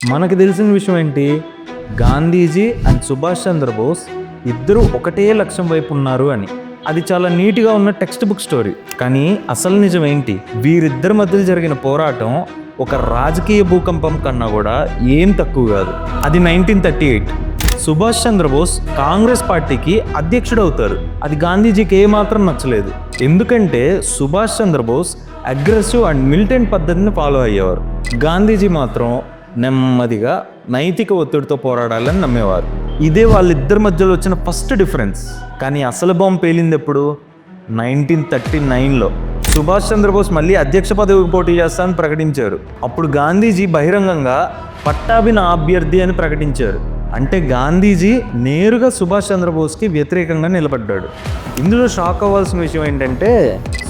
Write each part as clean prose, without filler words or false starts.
మనకు తెలిసిన విషయం ఏంటి? గాంధీజీ అండ్ సుభాష్ చంద్రబోస్ ఇద్దరు ఒకటే లక్ష్యం వైపు ఉన్నారు అని. అది చాలా నీట్గా ఉన్న టెక్స్ట్ బుక్ స్టోరీ. కానీ అసలు నిజం ఏంటి? వీరిద్దరి మధ్య జరిగిన పోరాటం ఒక రాజకీయ భూకంపం కన్నా కూడా ఏం తక్కువ కాదు. అది 1938. సుభాష్ చంద్రబోస్ కాంగ్రెస్ పార్టీకి అధ్యక్షుడు అవుతారు. అది గాంధీజీకి ఏమాత్రం నచ్చలేదు. ఎందుకంటే Subhash Chandrabose aggressive and militant పద్ధతిని ఫాలో అయ్యేవారు. గాంధీజీ మాత్రం నెమ్మదిగా నైతిక ఒత్తిడితో పోరాడాలని నమ్మేవారు. ఇదే వాళ్ళిద్దరి మధ్యలో వచ్చిన ఫస్ట్ డిఫరెన్స్. కానీ అసలు బాంబు పేలింది ఎప్పుడు? 1939లో. సుభాష్ చంద్రబోస్ మళ్ళీ అధ్యక్ష పదవికి పోటీ చేస్తానని ప్రకటించారు. అప్పుడు గాంధీజీ బహిరంగంగా పట్టాభి నా అభ్యర్థి అని ప్రకటించారు. అంటే గాంధీజీ నేరుగా సుభాష్ చంద్రబోస్కి వ్యతిరేకంగా నిలబడ్డాడు. ఇందులో షాక్ అవ్వాల్సిన విషయం ఏంటంటే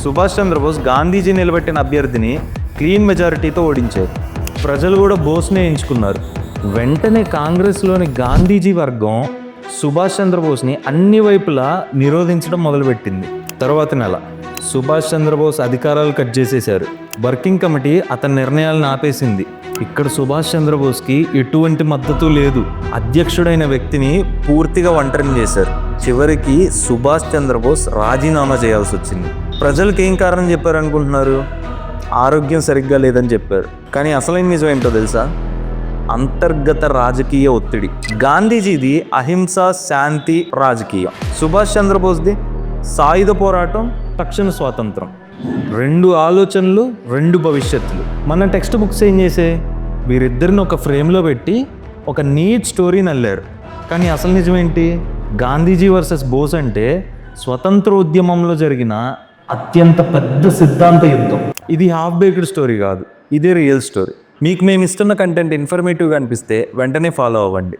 సుభాష్ చంద్రబోస్ గాంధీజీ నిలబెట్టిన అభ్యర్థిని క్లీన్ మెజారిటీతో ఓడించారు. ప్రజలు కూడా బోస్నే ఎంచుకున్నారు. వెంటనే కాంగ్రెస్లోని గాంధీజీ వర్గం సుభాష్ చంద్రబోస్ని అన్ని వైపులా నిరోధించడం మొదలుపెట్టింది. తర్వాత నెల సుభాష్ చంద్రబోస్ అధికారాలు కట్ చేసేశారు. వర్కింగ్ కమిటీ అతని నిర్ణయాలను ఆపేసింది. ఇక్కడ సుభాష్ చంద్రబోస్కి ఎటువంటి మద్దతు లేదు. అధ్యక్షుడైన వ్యక్తిని పూర్తిగా ఒంటరిని చేశారు. చివరికి సుభాష్ చంద్రబోస్ రాజీనామా చేయాల్సి వచ్చింది. ప్రజలకు ఏం కారణం చెప్పారనుకుంటున్నారు? ఆరోగ్యం సరిగ్గా లేదని చెప్పారు. కానీ అసలైన నిజం ఏంటో తెలుసా? అంతర్గత రాజకీయ ఒత్తిడి. గాంధీజీది అహింస శాంతి రాజకీయం, సుభాష్ చంద్రబోస్ది సాయుధ పోరాటం తక్షణ స్వాతంత్రం. రెండు ఆలోచనలు, రెండు భవిష్యత్తులు. మన టెక్స్ట్ బుక్స్ ఏం చేసే? వీరిద్దరిని ఒక ఫ్రేమ్లో పెట్టి ఒక నీట్ స్టోరీని అల్లారు. కానీ అసలు నిజమేంటి? గాంధీజీ వర్సెస్ బోస్ అంటే స్వతంత్ర ఉద్యమంలో జరిగిన అత్యంత పెద్ద సిద్ధాంత యుద్ధం. ఇది హాఫ్ బేక్డ్ స్టోరీ కాదు, ఇదే రియల్ స్టోరీ. మీకు మేము ఇస్తున్న కంటెంట్ ఇన్ఫర్మేటివ్గా అనిపిస్తే వెంటనే ఫాలో అవ్వండి.